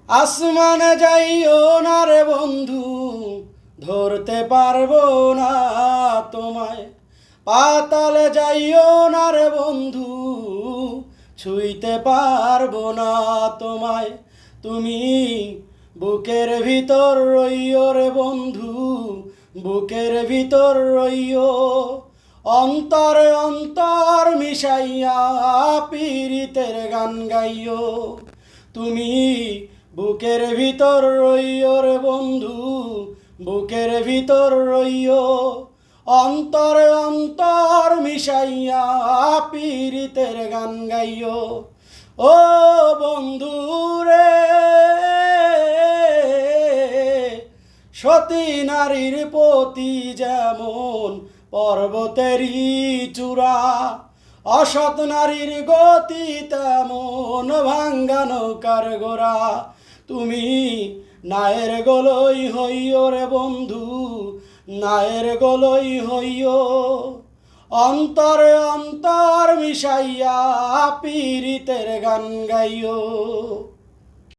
আসমানে যাইও না রে বন্ধু, ধরতে পারবো না তোমায়। পাতালে যাইও না রে বন্ধু, ছুঁইতে পারবো না তোমায়। তুমি বুকের ভিতর রইও রে বন্ধু, বুকের ভিতর রইও। অন্তরে অন্তর মিশাইয়া পীরিতের গান গাইও। তুমি বুকের ভিতর রইও রে বন্ধু, বুকের ভিতর রইও। অন্তরে অন্তর মিশাইয়া পীরিতের গান গাইও। ও বন্ধু রে, সতী নারীর পতি যেমন পর্বতেরই চূড়া, অসৎ নারীর গতি তেমন ভাঙ্গা নৌকার গোড়া। তুমি নায়ের গলই হইও রে বন্ধু, নায়ের গলই হইও। অন্তরে অন্তর মিশাইয়া পীরিতের গান গাইও।